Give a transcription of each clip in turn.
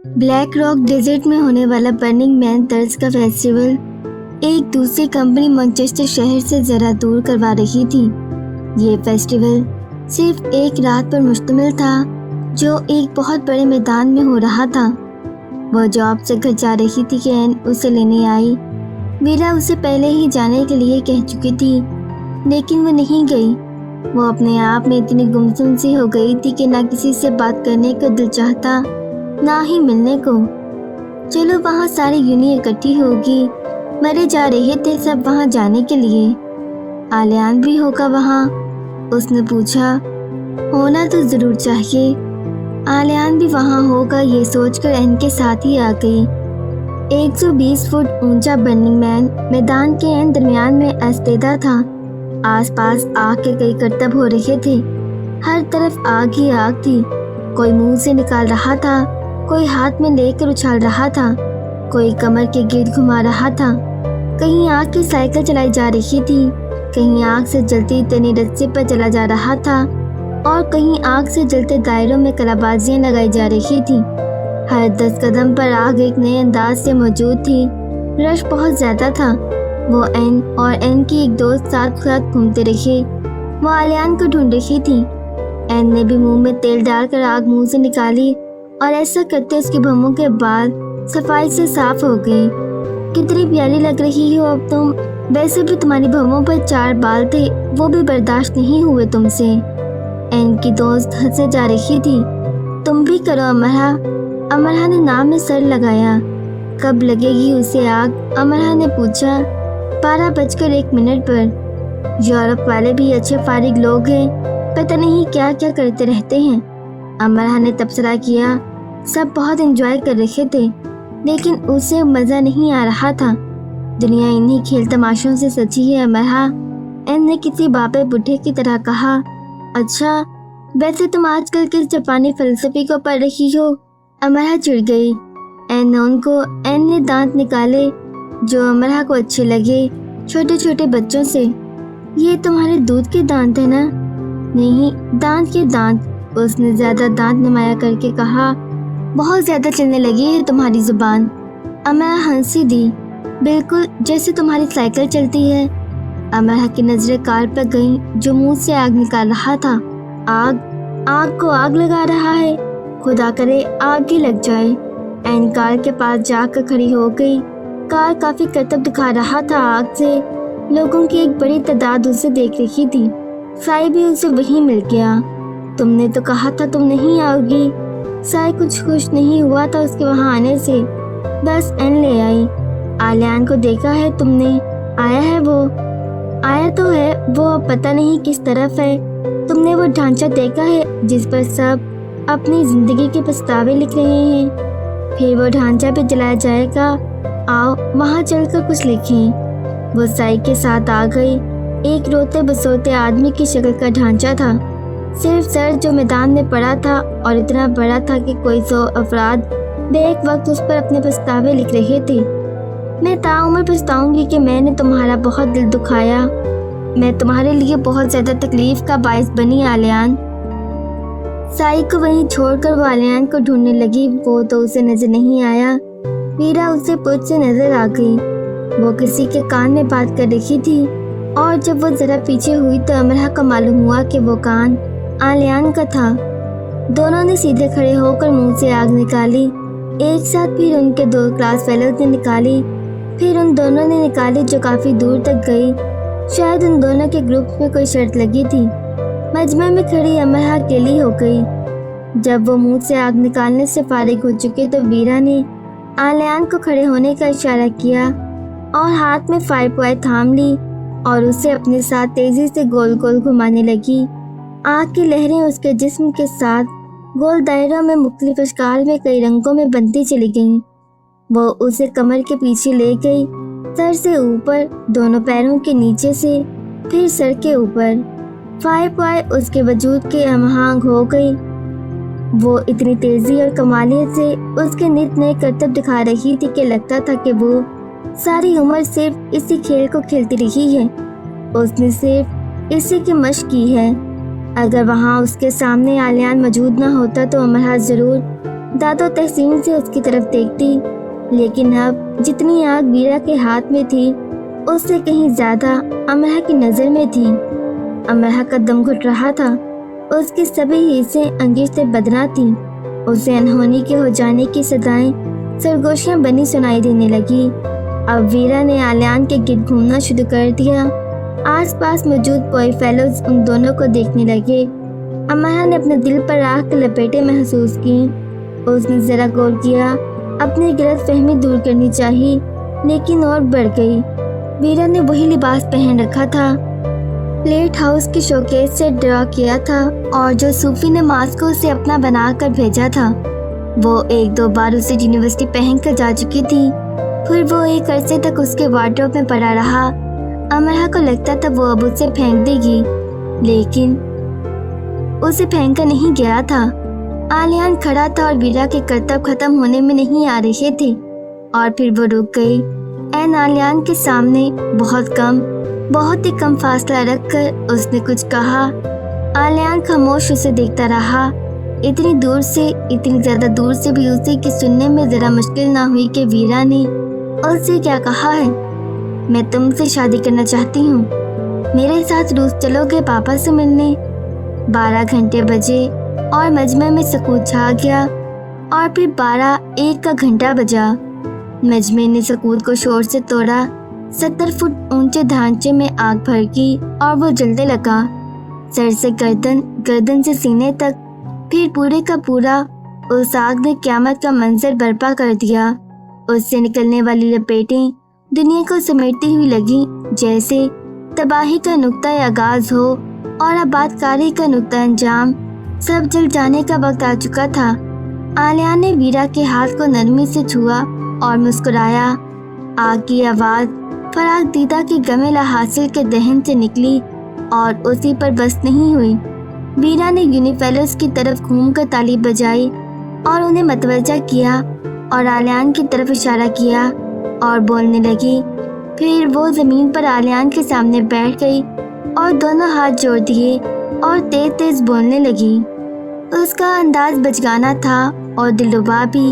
Black rock desert میں ہونے والا برننگ مین طرز کا فیسٹیول ایک دوسری کمپنی مانچسٹر شہر سے ذرا دور کروا رہی تھی۔ یہ فیسٹیول صرف ایک رات پر مشتمل تھا جو ایک بہت بڑے میدان میں ہو رہا تھا۔ وہ جاب سے گھر جا رہی تھی کہ این اسے لینے آئی۔ ویرا اسے پہلے ہی جانے کے لیے کہہ چکی تھی لیکن وہ نہیں گئی۔ وہ اپنے آپ میں اتنی گمسم سی ہو گئی تھی کہ نہ کسی سے بات کرنے کو دل چاہتا نہ ہی ملنے کو۔ چلو وہاں ساری یونی اکٹھی ہوگی، مرے جا رہے تھے سب وہاں جانے کے لیے۔ آلیان بھی ہوگا وہاں؟ اس نے پوچھا۔ ہونا تو ضرور چاہیے، آلیان بھی وہاں ہوگا یہ سوچ کر این کے ساتھ ہی آ گئی۔ 120 فٹ اونچا برننگ مین میدان کے این درمیان میں استیدا تھا۔ آس پاس آگ کے کئی کرتب ہو رہے تھے، ہر طرف آگ ہی آگ تھی۔ کوئی منہ سے نکال رہا تھا، کوئی ہاتھ میں لے کر اچھال رہا تھا، کوئی کمر کے گرد گھما رہا تھا۔ کہیں آگ کی سائیکل چلائی جا رہی تھی، کہیں آگ سے جلتی تنی رسی پر چلا جا رہا تھا اور کہیں آگ سے جلتے دائروں میں کلا بازیاں لگائی جا رہی تھی۔ ہر 10 قدم پر آگ ایک نئے انداز سے موجود تھی۔ رش بہت زیادہ تھا۔ وہ این اور این کی ایک دوست ساتھ ساتھ گھومتے رہے۔ وہ آلیان کو ڈھونڈ رہی تھی۔ این نے بھی منہ میں تیل ڈال کر آگ منہ سے نکالی اور ایسا کرتے اس کے بھووں کے بال صفائی سے صاف ہو گئے۔ کتنی پیاری لگ رہی ہو اب تم، ویسے بھی تمہاری بھووں پر 4 بال تھے، وہ بھی برداشت نہیں ہوئے تم سے۔ این کی دوست ہنسے جا رہی تھی۔ تم بھی کرو امرا۔ امرا نے نام میں سر لگایا۔ کب لگے گی اسے آگ؟ امرا نے پوچھا۔ 12:01 پر۔ یورپ والے بھی اچھے فارغ لوگ ہیں، پتہ نہیں کیا کیا کرتے رہتے ہیں، امرا نے تبصرہ کیا۔ سب بہت انجوائے کر رہے تھے لیکن اسے مزہ نہیں آ رہا تھا۔ دنیا انہی کھیل تماشوں سے سجی ہے امرا، این نے کسی بابے بڈھے کی طرح کہا۔ اچھا، ویسے تم آج کل کس جاپانی فلسفی کو پڑھ رہی ہو؟ امرا چڑ گئی۔ این نے دانت نکالے جو امرا کو اچھے لگے، چھوٹے چھوٹے بچوں سے۔ یہ تمہارے دودھ کے دانت ہیں نا؟ نہیں، دانت کے دانت، اس نے زیادہ دانت نمایاں کر کے کہا۔ بہت زیادہ چلنے لگی ہے تمہاری زبان۔ امرا ہنسی دی۔ بالکل جیسے تمہاری سائیکل چلتی ہے۔ امرا کی نظریں کار پر گئیں جو منہ سے آگ نکال رہا تھا۔ آگ کو آگ لگا رہا ہے، خدا کرے آگ ہی لگ جائے۔ این کار کے پاس جا کر کھڑی ہو گئی۔ کار کافی کرتب دکھا رہا تھا آگ سے۔ لوگوں کی ایک بڑی تعداد اسے دیکھ رہی تھی۔ سائی بھی اسے وہیں مل گیا۔ تم نے تو کہا تھا تم نہیں آؤ گی۔ سائی کچھ خوش نہیں ہوا تھا اس کے وہاں آنے سے، بس این لے آئی۔ آلیان کو دیکھا ہے تم نے؟ آیا تو ہے وہ، اب پتہ نہیں کس طرف ہے۔ تم نے وہ ڈھانچہ دیکھا ہے جس پر سب اپنی زندگی کے پچھتاوے لکھ رہے ہیں؟ پھر وہ ڈھانچہ بھی جلایا جائے گا، آؤ وہاں چل کر کچھ لکھیں۔ وہ سائی کے ساتھ آ گئی۔ ایک روتے بسوتے آدمی کی شکل کا ڈھانچہ تھا، صرف سر جو میدان میں پڑا تھا اور اتنا بڑا تھا کہ کوئی 100 افراد بیک وقت اس پر اپنے پچھتاوے لکھ رہے تھے۔ میں تاعمر پچھتاؤں گی کہ میں نے تمہارا بہت دل دکھایا، میں تمہارے لیے بہت زیادہ تکلیف کا باعث بنی آلیان۔ سائی کو وہیں چھوڑ کر وہ آلیان کو ڈھونڈنے لگی۔ وہ تو اسے نظر نہیں آیا۔ ویرا اسے پچھ سے نظر آ گئی۔ وہ کسی کے کان میں بات کر رہی تھی اور جب وہ ذرا پیچھے ہوئی تو امرا کو معلوم ہوا کہ وہ کان آلیان کا تھا۔ دونوں نے سیدھے کھڑے ہو کر منہ سے آگ نکالی، ایک ساتھ۔ پھر ان کے 2 کلاس فیلوز نے نکالی، پھر ان دونوں نے نکالی جو کافی دور تک گئی۔ شاید ان دونوں کے گروپ میں کوئی شرط لگی تھی۔ مجمع میں کھڑی امرا اکیلی ہو گئی۔ جب وہ منہ سے آگ نکالنے سے فارغ ہو چکے تو ویرا نے آلیان کو کھڑے ہونے کا اشارہ کیا اور ہاتھ میں فائر پوائنٹ تھام لی اور اسے اپنے ساتھ تیزی سے گول گول گھمانے لگی۔ آگ کی لہریں اس کے جسم کے ساتھ گول دائروں میں مختلف اشکال میں کئی رنگوں میں بنتی چلی گئیں۔ وہ اسے کمر کے پیچھے لے گئی، سر سے اوپر، دونوں پیروں کے نیچے سے، پھر سر کے اوپر۔ فائر پوائنٹ اس کے وجود کے ہم آہنگ ہو گئی۔ وہ اتنی تیزی اور کمالیت سے اس کے نت نئے کرتب دکھا رہی تھی کہ لگتا تھا کہ وہ ساری عمر صرف اسی کھیل کو کھیلتی رہی ہے۔ اس نے صرف اسی کی مشق کی ہے۔ اگر وہاں اس کے سامنے آلیان موجود نہ ہوتا تو امرا ضرور दाद و तहसीन से उसकी तरफ देखती, लेकिन अब जितनी आग वीरा के हाथ में थी उससे कहीं ज्यादा अमरहा की नजर में थी। अमरहा का दम घुट रहा था, उसके सभी हिस्से अंगीठ से बदना थी। उसे अनहोनी के हो जाने की सदाएं सरगोशियां बनी सुनाई देने लगी। अब वीरा ने आलियान के गिर्द घूमना शुरू कर दिया। आसपास मौजूद बॉय फेलोज उन दोनों को देखने लगे। अमरहा ने अपने दिल पर आग के लपेटे महसूस की। उसने जरा गौर किया, अपनी गलतफहमी दूर करनी चाहिए, लेकिन और बढ़ गई। वीरा ने वही लिबास पहन रखा था, प्लेट हाउस के शोकेस से ड्रा किया था, और जो सूफी ने मास्को से अपना बना कर भेजा था। वो एक दो बार उसे यूनिवर्सिटी पहन कर जा चुकी थी, फिर वो एक अरसे तक उसके वार्डरोब में पड़ा रहा। अमरहा को लगता था वो अब उसे फेंक देगी, लेकिन उसे फेंक कर नहीं गया था। आलियान खड़ा था और वीरा के करतब खत्म होने में नहीं आ रहे थे, और फिर वो रुक गई। एन आलियान के सामने बहुत ही कम फासला रखकर उसने कुछ कहा। आलियान खामोश उसे देखता रहा। इतनी दूर से, इतनी ज्यादा दूर से भी उसे की सुनने में जरा मुश्किल ना हुई कि वीरा ने उससे क्या कहा है। मैं तुमसे शादी करना चाहती हूँ, मेरे साथ रूस चलोगे पापा से मिलने। 12 घंटे बजे और मजमे में सकूत छा गया, और फिर 12-1 का घंटा बजा। मजमे ने सकूत को शोर से तोड़ा। 70 फुट ऊंचे ढांचे में आग भड़की और वो जलने लगा, सर से गर्दन से सीने तक। फिर पूरे का पूरा उस आग ने क़यामत का मंजर बर्पा कर दिया। उससे निकलने वाली लपेटें दुनिया को समेटती हुई लगी, जैसे तबाही का नुक्ता आगाज हो और आबादकारी का नुक्ता अंजाम। सब जल जाने का वक्त आ चुका था। आलिया ने वीरा के हाथ को नरमी से छुआ और मुस्कुराया। आग की आवाज़ फराग दीदा के गमेला हासिल के दहन से निकली और उसी पर बस नहीं हुई। वीरा ने यूनिफेलोस की तरफ घूमकर ताली बजाई और उन्हें मतवज्जा किया और आलियान की तरफ इशारा किया और बोलने लगी। फिर वो ज़मीन पर आलियान के सामने बैठ गई और दोनों हाथ जोड़ दिए और तेज तेज बोलने लगी। उसका अंदाज बचगाना था और दिलरुबा भी।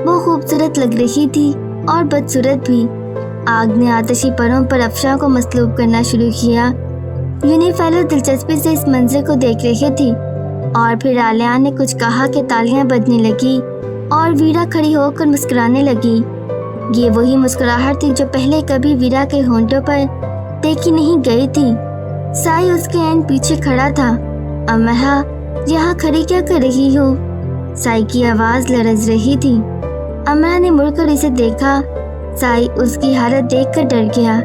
वो खूबसूरत लग रही थी और बदसूरत भी। आग ने आतिशी परों पर अफशा को मसलूब करना शुरू किया। यूनिफेलो दिलचस्पी से इस मंजर को देख रही थी और फिर आलिया ने कुछ कहा कि तालियां बजने लगी और वीरा खड़ी होकर मुस्कुराने लगी। ये वही मुस्कुराहट थी जो पहले कभी वीरा के होंठों पर देखी नहीं गई थी। साई उसके एन पीछे खड़ा था। अमरहा, यहाँ खड़ी क्या कर रही हो? साई की आवाज़ लरज रही थी। अमरहा ने मुड़कर इसे देखा। साई उसकी हालत देखकर डर गया।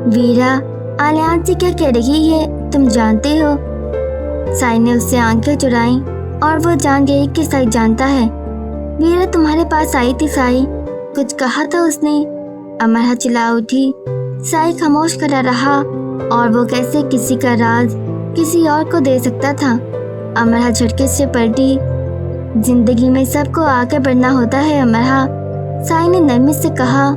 वीरा आलियान से क्या कह रही है, तुम जानते हो? साई ने उससे आंखें चुराई और वो जान गई कि साई जानता है। वीरा तुम्हारे पास आई थी साई, कुछ कहा था उसने। अमरहा चिल्ला उठी। साई खामोश खड़ा रहा और वो कैसे किसी का राज किसी और को दे सकता था। अमरहा झटके से पलटी। जिंदगी में सबको आगे बढ़ना होता है अमरहा, साई ने नरमी से कहा।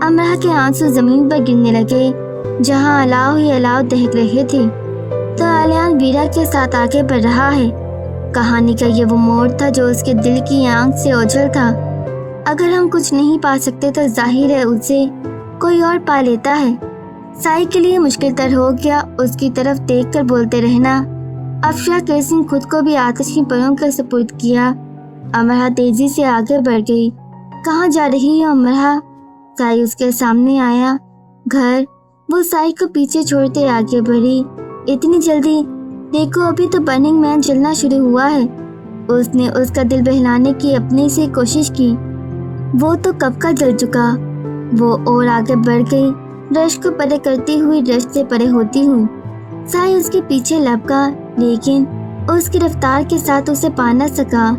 अमरहा के आंसू जमीन पर गिरने लगे जहां अलाव ही अलाव दहक रहे थे। तो आलियान वीरा के साथ आगे बढ़ रहा है। कहानी का ये वो मोड़ था जो उसके दिल की आंख से ओझल था। अगर हम कुछ नहीं पा सकते तो जाहिर है उसे कोई और पा लेता है। साई के लिए मुश्किल तर हो गया उसकी तरफ देखकर बोलते रहना। अफशा कैसिंग खुद को भी आतिशी परों के सुपुर्द किया। अमरहा तेजी से आगे बढ़ गई। कहाँ जा रही है अमरहा? साई उसके सामने आया। घर। वो साई को पीछे छोड़ते आगे बढ़ी। इतनी जल्दी? देखो अभी तो बर्निंग मैन जलना शुरू हुआ है। उसने उसका दिल बहलाने की अपनी से कोशिश की। वो तो कब का जल चुका। वो और आगे बढ़ गई, रश को परे करती हुई रश से परे होती हुई। साई उसके पीछे लपका, लेकिन उसकी रफ्तार के साथ उसे पा न सका।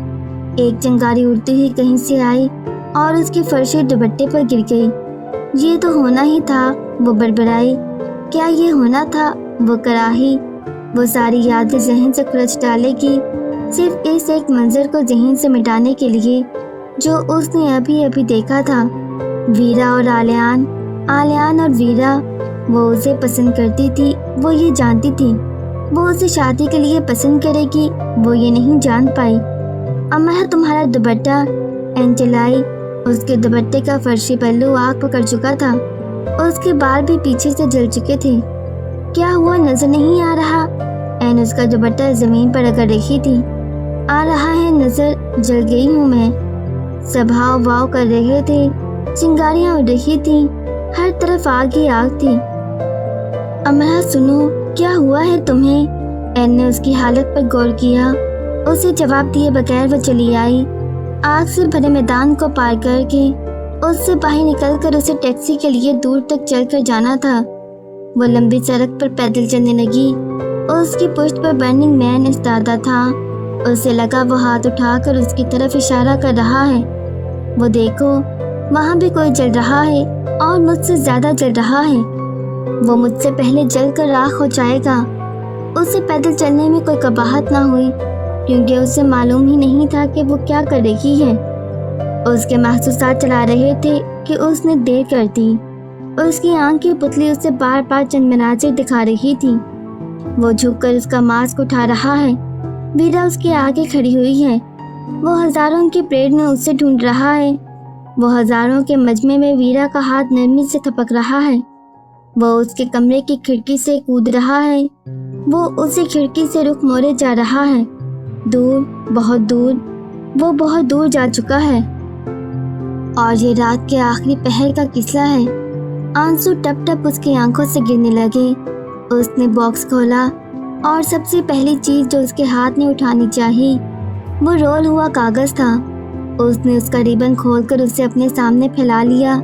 एक चिंगारी उड़ती हुई कहीं से आई और उसके फर्शे दुपट्टे पर गिर गई। ये तो होना ही था, वो बड़बड़ाई। क्या ये होना था? वो कराही। वो सारी यादें जहन से खुरच डालेगी, सिर्फ इस एक मंजर को जहन से मिटाने के लिए जो उसने अभी अभी देखा था। वीरा और आलियान और वीरा। वो उसे पसंद करती थी, वो ये जानती थी। वो उसे शादी के लिए पसंद करेगी, वो ये नहीं जान पाई। अमरहा तुम्हारा दुपट्टा, این چلائی۔ اس کے دوپٹے کا فرشی پہلو آگ پکڑ چکا تھا، اس کے بال بھی پیچھے سے جل چکے تھے۔ کیا ہوا نظر نہیں آ رہا؟ این اس کا دوپٹہ زمین پر رگڑ رہی تھی۔ آ رہا ہے نظر، جل گئی ہوں میں۔ سب ہاؤ واؤ کر رہے تھے، چنگاریاں اڑ رہی تھیں، ہر طرف آگ ہی آگ تھی۔ امرا سنو، کیا ہوا ہے تمہیں؟ این نے اس کی حالت پر غور کیا۔ اسے جواب دیے بغیر وہ چلی آئی۔ آگ سے بھرے میدان کو پار کر کے اس سے باہر نکل کر اسے ٹیکسی کے لیے دور تک چل کر جانا تھا۔ وہ لمبی سڑک پر پیدل چلنے لگی۔ اس کی پشت پر برننگ مین ایستادہ تھا۔ اسے لگا وہ ہاتھ اٹھا کر اس کی طرف اشارہ کر رہا ہے۔ وہ دیکھو، وہاں بھی کوئی جل رہا ہے اور مجھ سے زیادہ جل رہا ہے۔ وہ مجھ سے پہلے جل کر راکھ ہو جائے گا۔ اسے پیدل چلنے میں کوئی قباحت نہ ہوئی، کیونکہ اسے معلوم ہی نہیں تھا کہ وہ کیا کر رہی ہے۔ اس کے محسوسات چلا رہے تھے کہ اس نے دیر کر دی۔ اس کی آنکھ کی پتلی اسے بار بار چند مناظر دکھا رہی تھی۔ وہ جھک کر اس کا ماسک اٹھا رہا ہے۔ ویرا اس کے آگے کھڑی ہوئی ہے۔ وہ ہزاروں کے پریڈ میں اسے ڈھونڈ رہا ہے۔ وہ ہزاروں کے مجمع میں ویرا کا ہاتھ نرمی سے تھپک رہا ہے۔ وہ اس کے کمرے کی کھڑکی سے کود رہا ہے۔ وہ اسے کھڑکی سے رخ موڑے جا رہا ہے۔ دور، بہت دور، وہ بہت دور جا چکا ہے۔ اور یہ رات کے آخری پہر کا قصہ ہے۔ آنسو ٹپ ٹپ اس کی آنکھوں سے گرنے لگے۔ اس نے باکس کھولا اور سب سے پہلی چیز جو اس کے ہاتھ میں اٹھانی چاہی وہ رول ہوا کاغذ تھا۔ اس نے اس کا ریبن کھول کر اسے اپنے سامنے پھیلا لیا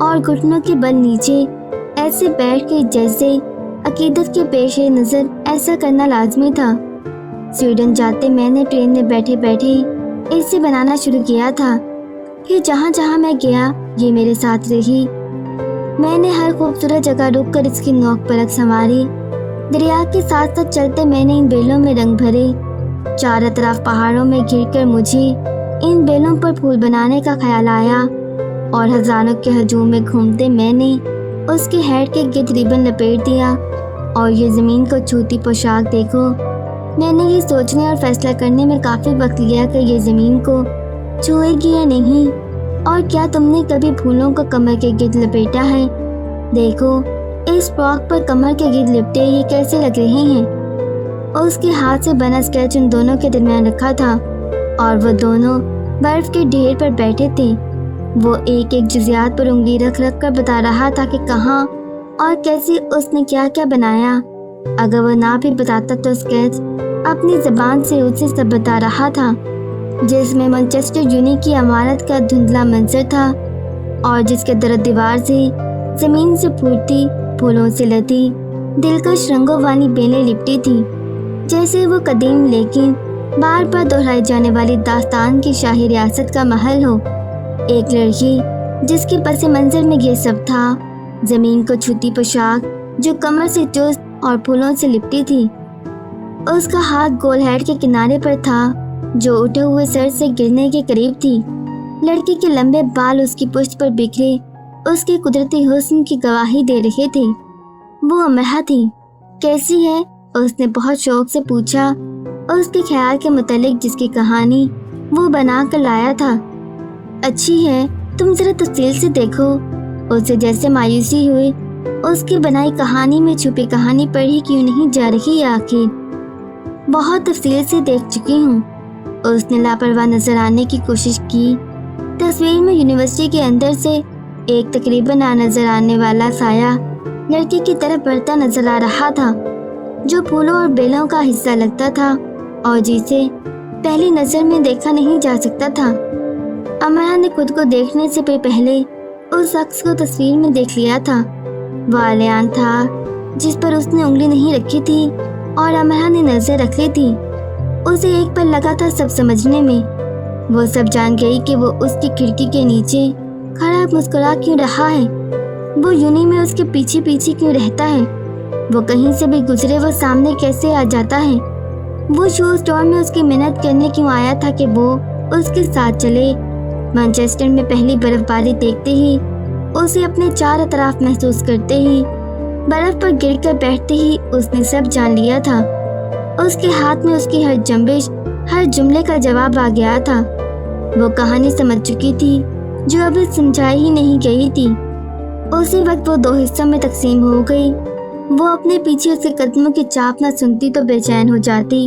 اور گھٹنوں کے بل نیچے ایسے بیٹھ کے جیسے عقیدت کے پیش نظر ایسا کرنا لازمی تھا۔ سویڈن جاتے میں نے ٹرین میں بیٹھے بیٹھے اسے بنانا شروع کیا تھا۔ پھر جہاں جہاں میں گیا یہ میرے ساتھ رہی۔ میں نے ہر خوبصورت جگہ رک کر اس کی نوک پلک سنواری۔ دریا کے ساتھ ساتھ چلتے میں نے ان بیلوں میں رنگ بھرے۔ چاروں طرف پہاڑوں میں گر کر مجھے ان بیلوں پر پھول بنانے کا خیال آیا، اور ہزاروں کے ہجوم میں گھومتے میں نے اس کے ہیڈ کے گرد ریبن لپیٹ دیا۔ اور یہ زمین کو چھوتی پوشاک دیکھو۔ میں نے یہ سوچنے اور فیصلہ کرنے میں کافی وقت لیا کہ یہ زمین کو چھوئے گی یا نہیں۔ اور کیا تم نے کبھی پھولوں کو کمر کے گرد لپیٹا ہے؟ دیکھو اس فراک پر کمر کے گرد لپٹے یہ کیسے لگ رہے ہیں۔ اس کے ہاتھ سے بنا اسکیچ ان دونوں کے درمیان رکھا تھا، اور وہ دونوں برف کے ڈھیر پر بیٹھے تھے۔ وہ ایک ایک جزیات پر انگلی رکھ رکھ کر بتا رہا تھا کہ کہاں اور کیسے اس نے کیا کیا بنایا۔ اگر وہ نہ بھی بتاتا تو اسکیچ اپنی زبان سے اسے سب بتا رہا تھا، جس میں مانچسٹر یونی کی عمارت کا دھندلا منظر تھا، اور جس کے در دیوار سے زمین سے پھوٹتی پھولوں سے لدی دلکش رنگوں والی بیلیں لپٹی تھیں، جیسے وہ قدیم لیکن بار بار دہرائی جانے والی داستان کی شاہی ریاست کا محل ہو۔ ایک لڑکی جس کے پس منظر میں یہ سب تھا، زمین کو چھوتی پوشاک جو کمر سے چست اور پھولوں سے لپٹی تھی۔ اس کا ہاتھ گول ہیڈ کے کنارے پر تھا جو اٹھے ہوئے سر سے گرنے کے قریب تھی۔ لڑکی کے لمبے بال اس کی پشت پر بکھرے اس کے قدرتی حسن کی گواہی دے رہے تھے۔ وہ امرا تھی۔ کیسی ہے؟ اس نے بہت شوق سے پوچھا، اس کے خیال کے متعلق جس کی کہانی وہ بنا کر لایا تھا۔ اچھی ہے، تم ذرا تفصیل سے دیکھو۔ اسے جیسے مایوسی ہوئی۔ اس کی بنائی کہانی میں چھپی کہانی پڑھی کیوں نہیں جا رہی آخر؟ بہت تفصیل سے دیکھ چکی ہوں۔ اس نے لاپرواہ نظر آنے کی کوشش کی۔ تصویر میں یونیورسٹی کے اندر سے ایک تقریباً نہ نظر آنے والا سایہ لڑکی کی طرف بڑھتا نظر آ رہا تھا، جو پھولوں اور بیلوں کا حصہ لگتا تھا اور جسے پہلی نظر میں دیکھا نہیں جا سکتا تھا۔ امرا نے خود کو دیکھنے سے پہلے اس شخص کو تصویر میں دیکھ لیا تھا۔ وہ علیان تھا جس پر اس نے انگلی نہیں رکھی تھی، اور امرا نے نظر رکھ لی تھی۔ اسے ایک پل لگا تھا سب سمجھنے میں۔ وہ سب جان گئی کہ وہ اس کی کھڑکی کے نیچے کھڑا مسکرا کیوں رہا ہے، وہ یونی میں اس کے پیچھے پیچھے کیوں رہتا ہے، وہ کہیں سے بھی گزرے وہ سامنے کیسے آ جاتا ہے، وہ شو اسٹور میں اس کی منت کرنے کیوں آیا تھا کہ وہ اس کے ساتھ چلے۔ مانچسٹر میں پہلی برف باری دیکھتے ہی، اسے اپنے چاروں طرف محسوس کرتے ہی، برف پر گر کر بیٹھتے ہی اس نے سب جان لیا تھا۔ اس کے ہاتھ میں اس کی ہر جنبش، ہر جملے کا جواب آ گیا تھا۔ वो कहानी समझ चुकी थी जो अभी समझाई ही नहीं गई थी। उसी वक्त वो 2 हिस्सों में तकसीम हो गई। वो अपने पीछे उसके कदमों की चाप ना सुनती तो बेचैन हो जाती।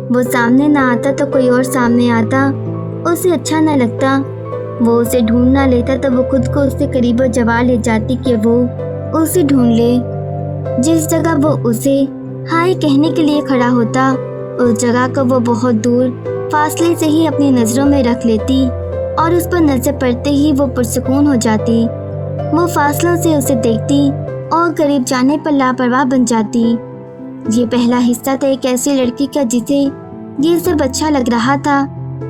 वो सामने ना आता तो कोई और सामने आता, उसे अच्छा ना लगता। वो उसे ढूंढ ना लेता तो वो खुद को उससे करीब जवा ले जाती कि वो उसे ढूंढ ले। जिस जगह वो उसे हाय कहने के लिए खड़ा होता, उस जगह को वो बहुत दूर फासले से ही अपनी नज़रों में रख लेती और उस पर नजर पड़ते ही वो पुरसुकून हो जाती। वो फासलों से उसे देखती और करीब जाने पर लापरवाह बन जाती। ये पहला हिस्सा था एक ऐसी लड़की का जिसे ये सब अच्छा लग रहा था,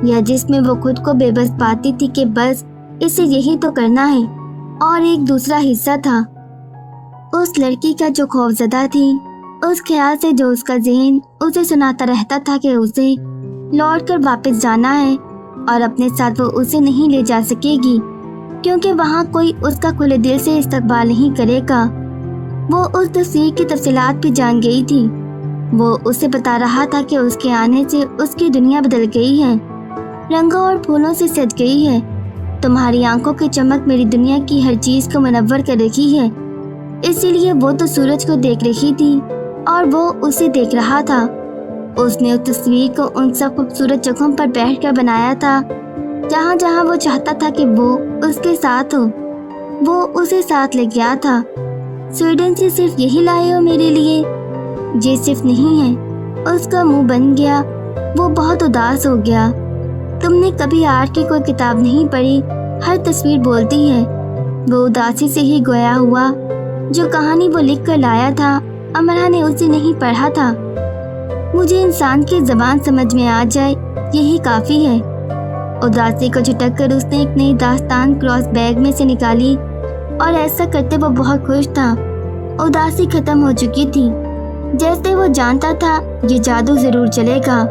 या जिसमें वो खुद को बेबस पाती थी कि बस इसे यही तो करना है। और एक दूसरा हिस्सा था उस लड़की का जो खौफजदा थी, उस ख्याल से जो उसका ज़हन उसे सुनाता रहता था कि उसे लौटकर वापस जाना है और अपने साथ वो उसे नहीं ले जा सकेगी, क्योंकि वहाँ कोई उसका खुले दिल से इस्तकबाल नहीं करेगा। वो उस तस्वीर की तफसीलात भी जान गई थी। वो उसे बता रहा था कि उसके आने से उसकी दुनिया बदल गई है, रंगों और फूलों से सज गई है। तुम्हारी आंखों की चमक मेरी दुनिया की हर चीज़ को मुनव्वर कर रही है। इसीलिए वो तो सूरज को देख रही थी और वो उसे देख रहा था। उसने उस तस्वीर को उन सब खूबसूरत जगहों पर बैठकर बनाया था जहाँ जहाँ वो चाहता था कि वो उसके साथ हो। वो उसे साथ ले गया था। स्वीडन से सिर्फ यही लाए हो मेरे लिए? ये सिर्फ नहीं है। उसका मुंह बन गया। वो बहुत उदास हो गया। तुमने कभी आर्ट की कोई किताब नहीं पढ़ी? हर तस्वीर बोलती है। वो उदासी से ही गोया हुआ। जो कहानी वो लिख कर लाया था, अमरा ने उसे नहीं पढ़ा था। मुझे इंसान की ज़बान समझ में आ जाए, यही काफ़ी है। उदासी को झटक कर उसने एक नई दास्तान क्रॉस बैग में से निकाली और ऐसा करते वो बहुत खुश था। उदासी खत्म हो चुकी थी। जैसे वो जानता था ये जादू ज़रूर चलेगा।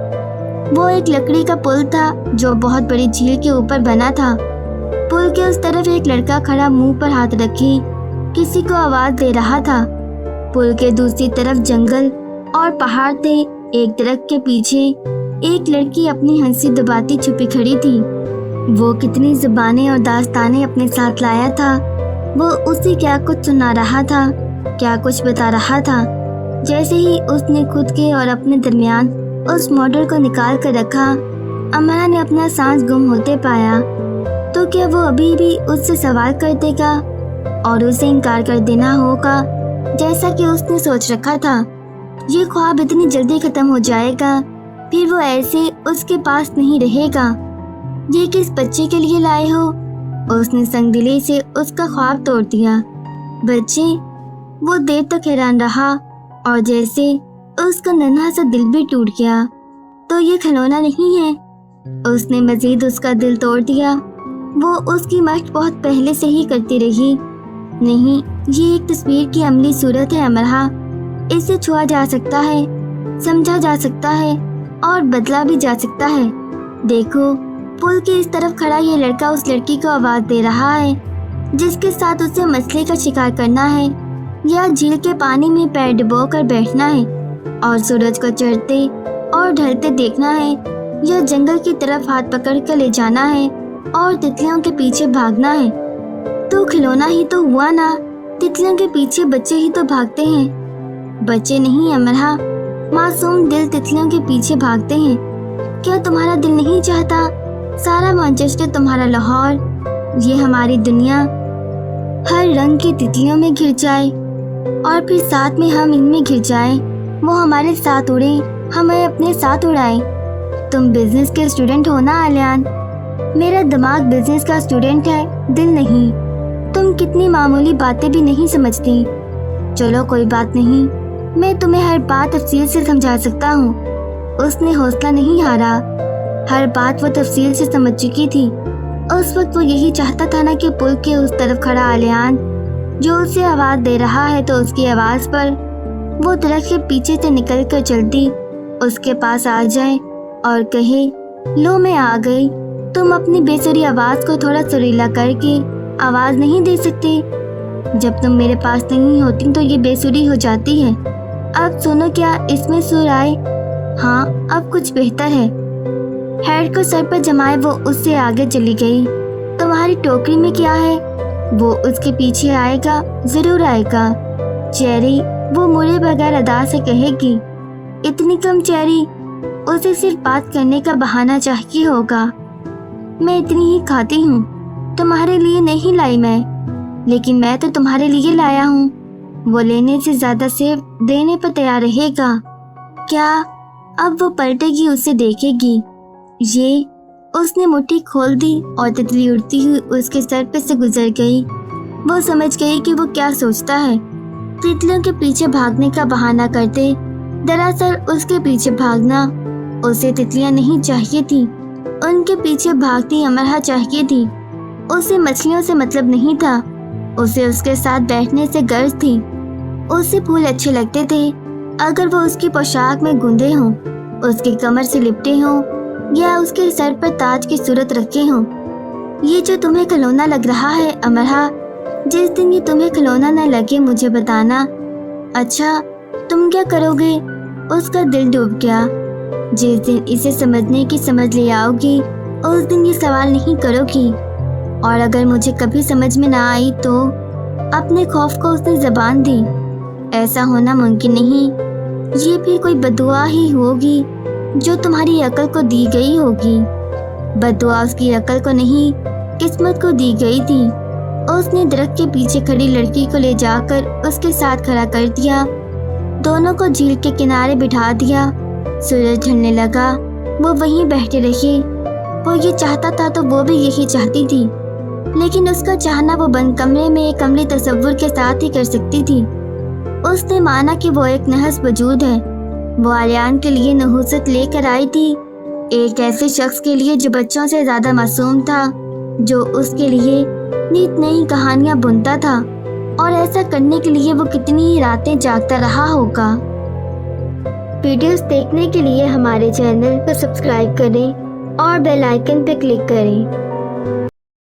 वो एक लकड़ी का पुल था जो बहुत बड़ी झील के ऊपर बना था। पुल के उस तरफ एक लड़का खड़ा मुंह पर हाथ रखे किसी को आवाज़ दे रहा था। पुल के दूसरी तरफ जंगल और पहाड़ थे। एक दरख्त के पीछे एक लड़की अपनी हंसी दबाती छुपी खड़ी थी। वो कितनी ज़ुबानें और दास्तानें अपने साथ लाया था। वो उसे क्या कुछ सुना रहा था, क्या कुछ बता रहा था। जैसे ही उसने खुद के और अपने दरमियान उस मॉडल को निकाल कर रखा, अमरा ने अपना सांस गुम होते पाया। तो क्या वो अभी भी उससे सवाल कर देगा और उसे इनकार कर देना होगा जैसा कि उसने सोच रखा था? ये ख्वाब इतनी जल्दी खत्म हो जाएगा, फिर वो ऐसे उसके पास नहीं रहेगा। ये किस बच्चे के लिए लाए हो? उसने संगदिली से उसका ख्वाब तोड़ दिया। बच्चे? वो देर तक हैरान रहा और जैसे उसका नन्हा सा दिल भी टूट गया। तो ये खिलौना नहीं है? उसने मजीद उसका दिल तोड़ दिया। वो उसकी मशक बहुत पहले से ही करती रही। नहीं, ये एक तस्वीर की अमली सूरत है अमरा। इसे छुआ जा सकता है, समझा जा सकता है और बदला भी जा सकता है। देखो, पुल के इस तरफ खड़ा ये लड़का उस लड़की को आवाज़ दे रहा है जिसके साथ उसे मछली का शिकार करना है, या झील के पानी में पैर डुबो कर बैठना है और सूरज को चढ़ते और ढलते देखना है, या जंगल की तरफ हाथ पकड़ कर ले जाना है और तितलियों के पीछे भागना है। तो खिलौना ही तो हुआ ना। तितलियों के पीछे बच्चे ही तो भागते हैं। बच्चे नहीं अमरा, मासूम दिल तितलियों के पीछे भागते हैं। क्या तुम्हारा दिल नहीं चाहता सारा मैनचेस्टर तुम्हारा लाहौर, ये हमारी दुनिया हर रंग की तितलियों में घिर जाए और फिर साथ में हम इनमें घिर जाएं? वो हमारे साथ उड़े, हमें अपने साथ उड़ाएं। तुम बिजनेस के स्टूडेंट हो ना आलियान? मेरा दिमाग बिजनेस का स्टूडेंट है, दिल नहीं। तुम कितनी मामूली बातें भी नहीं समझती। चलो कोई बात नहीं, मैं तुम्हें हर बात तफसील से समझा सकता हूँ। उसने हौसला नहीं हारा। हर बात वो तफसील से समझ चुकी थी। उस वक्त वो यही चाहता था ना कि पुल के उस तरफ खड़ा आलियान जो उसे आवाज़ दे रहा है, तो उसकी आवाज़ पर वो दरख्त के पीछे से निकल कर चलती उसके पास आ जाए और कहे, लो मैं आ गई। तुम अपनी बेसुरी आवाज़ को थोड़ा सुरीला करके आवाज़ नहीं दे सकते? जब तुम मेरे पास नहीं होती तो ये बेसुरी हो जाती है। अब सुनो, क्या इसमें सुर आए? हाँ, अब कुछ बेहतर है। हेड को सर पर जमाए वो उससे आगे चली गई। तुम्हारी टोकरी में क्या है? वो उसके पीछे आएगा, जरूर आएगा। चेरी वो मुड़े बगैर अदा से कहेगी। इतनी कम चेरी, उसे सिर्फ बात करने का बहाना चाहिए होगा। मैं इतनी ही खाती हूँ, तुम्हारे लिए नहीं लाई मैं, लेकिन मैं तो तुम्हारे लिए लाया हूँ। वो लेने से ज्यादा सेब देने पर तैयार रहेगा। क्या? अब वो पलटेगी, उसे देखेगी। ये उसने मुट्ठी खोल दी और तितली उड़ती हुई उसके सर पे से गुजर गई। वो समझ गई कि वो क्या सोचता है। तितलियों के पीछे भागने का बहाना करते, दरअसल उसके पीछे भागना उसे तितलियां नहीं चाहिए थी, उनके पीछे भागती अमरहा चाहिए थी। उसे मछलियों से मतलब नहीं था, उसे उसके साथ बैठने से गर्ज थी। उसे फूल अच्छे लगते थे अगर वो उसकी पोशाक में गुंदे हों, उसकी कमर से लिपटे हों या उसके सर पर ताज की सूरत रखे हों। ये जो तुम्हें खिलौना लग रहा है अमरहा, जिस दिन ये तुम्हें खिलौना न लगे मुझे बताना। अच्छा, तुम क्या करोगे? उसका दिल डूब गया। जिस दिन इसे समझने की समझ ले आओगी, उस दिन ये सवाल नहीं करोगी। और अगर मुझे कभी समझ में ना आई तो? अपने खौफ को उसने जबान दी। ऐसा होना मुमकिन नहीं। ये फिर कोई बददुआ ही होगी जो तुम्हारी अकल को दी गई होगी। बददुआ उसकी अकल को नहीं, किस्मत को दी गई थी। उसने दरख्त के पीछे खड़ी लड़की को ले जाकर उसके साथ खड़ा कर दिया। दोनों को झील के किनारे बिठा दिया। सूरज ढलने लगा। वो वहीं बैठे रही। वो ये चाहता था तो वो भी यही चाहती थी, लेकिन उसका चाहना वो बंद कमरे में एक अमली तसव्वुर के साथ ही कर सकती थी। उसने माना कि वो एक नहस वजूद है। वो आलियान के लिए नहूसत लेकर आई थी, एक ऐसे शख्स के लिए जो बच्चों से ज्यादा मासूम था, जो उसके लिए नित नई कहानियां बुनता था। और ऐसा करने के लिए वो कितनी ही रातें जागता रहा होगा। वीडियोस देखने के लिए हमारे चैनल को सब्सक्राइब करें और बेल आइकन पर क्लिक करें।